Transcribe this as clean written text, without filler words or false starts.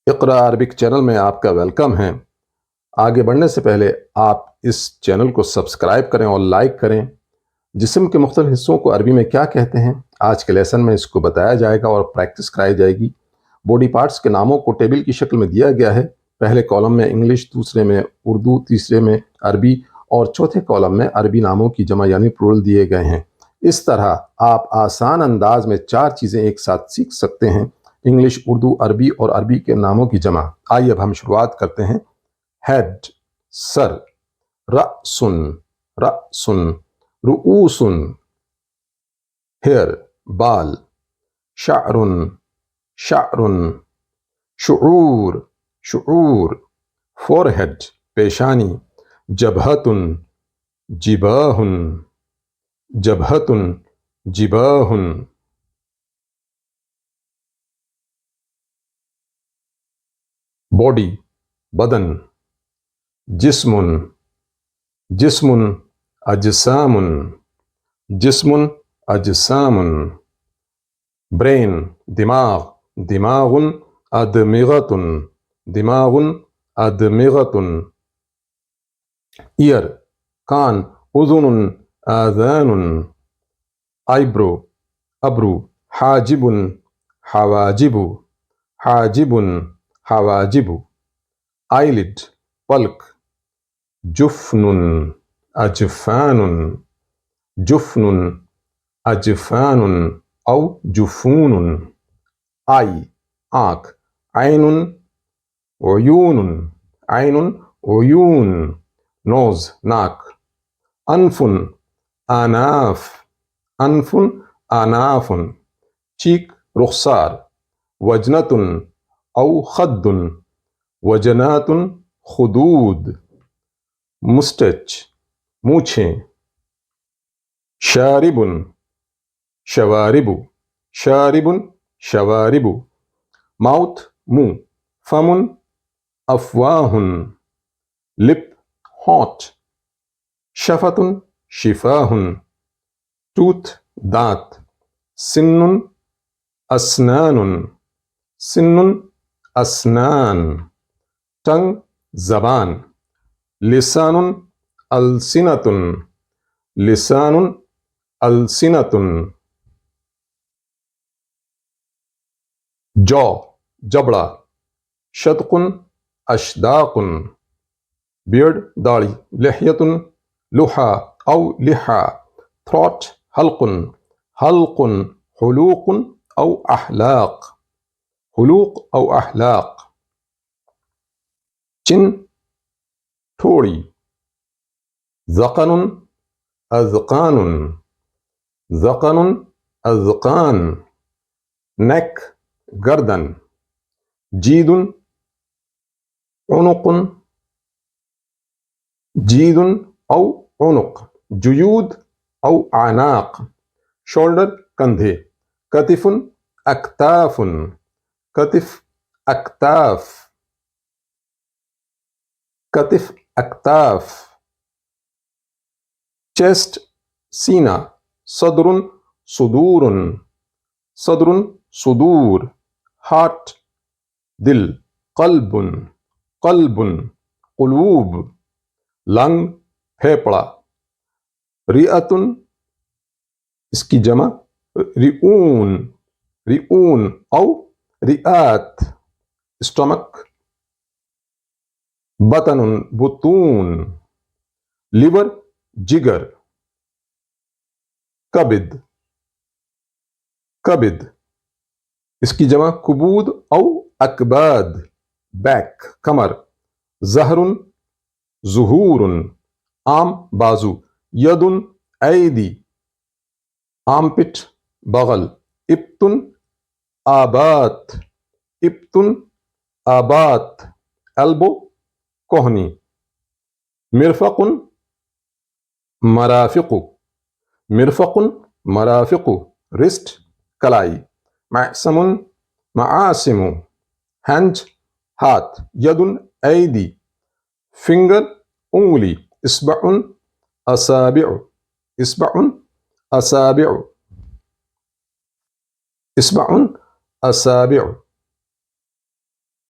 Iqra Arabic channel में आपका welcome है। आगे बढ़ने से पहले आप इस चैनल को सब्सक्राइब करें और लाइक करें। जिस्म के मुख्तलिफ हिस्सों को अरबी में क्या कहते हैं, आज के लेसन में इसको बताया जाएगा और प्रैक्टिस कराई जाएगी। बॉडी पार्ट्स के नामों को टेबल की शक्ल में दिया गया है। पहले कॉलम में इंग्लिश, दूसरे में उर्दू, तीसरे में अरबी और चौथे कॉलम में अरबी नामों की जमा यानी प्लूरल दिए गए हैं। इस तरह आप आसान अंदाज में 4 चीज़ें एक साथ सीख सकते हैं: इंग्लिश, उर्दू, अरबी और अरबी के नामों की जमा। आइए अब हम शुरुआत करते हैं। हेड सर, रअसुन रअसुन, रुऊसुन हेयर बाल, शअरुन शअरुन, शुऊर शुऊर, फोरहेड पेशानी, जबहतुन जिबाहुन जबहतुन जिबाहुन, बॉडी बदन, जिस्मुन जिस्मुन अजसामुन जिस्मुन अजसामुन, ब्रेन दिमाग दिमागुन अदमिगतुन दिमागुन अदमिगतुन, ईयर कान उज़ुनुन आज़ानुन, आईब्रो अब्रू, हाजिबुन हवाजिबु हाजिबुन हवाजिबु, आईलिड पलक, जुफ़नुन अजफ़ानुन जुफ़नुन अजफ़ानुन औ जुफ़ूनुन, आई आँख, ऐनुन उयूनुन ऐनुन उयून, नोज़ नाक, अनफुन अनाफ अनफुन अनाफुन, चीक रुखसार, वजनतुन औ खद्दुन वजनातुन खुदूद, मुस्टच मूछें, शारिबुन शवारिबु शारिबुन शवारिबु, माउथ मुंह, फमुन अफवाहुन, लिप होंठ, शफतुन शिफाहुन, टूथ दांत, सिन्नुन अस्नानुन सिन्नुन अस्नान, टंग जबान, लिसानुन अलसिनतुन लिसानुन अलसिनतुन, जॉ जबड़ा, शदकुन अशदाकुन, बियर्ड दाढ़ी, लिह्यतुन लुहा औ लिहा, थ्रोट हल्कुन हल्कुन, हुलूकुन औ अहलाक हुलूक औ अहलाक, चिन ठोड़ी, ज़क़नुन अज़क़ानुन ज़क़नुन अज़क़ान, नेक गर्दन, जीदुन उनुकुन जीदुन औ उनुक, जुयूद औ आनाक, शोल्डर कंधे, कतिफुन अक्ताफुन कतिफ अक्ताफ कतिफ अक्ताफ, चेस्ट सीना, सदरुन सुदूरुन सदरुन सुदूर, हार्ट दिल, कल्बुन कल्बुन कुलूब, लंग फेफड़ा, रिअतुन इसकी जमा रिऊन रिऊन औ रिआत, स्टमक, बतनुन बुतून, लिवर जिगर, कबिद कबिद इसकी जमा कुबूद औ अकबाद, बैक कमर, जहरुन जुहूरुन, आम बाजू, यदुन ऐदी, आमपिट बगल, इब्तुन आबात इब्तुन आबात, एल्बो कोहनी, मिरफकुन मराफिकु मिरफकुन मराफिकु, रिस्ट कलाई, मासमुन मासिमु, हैंड हाथ, यदुन ऐदी, फिंगर उंगली, इस्बउन असाबिउ इस्बउन असाबिउ इस्बउन असाबिउ,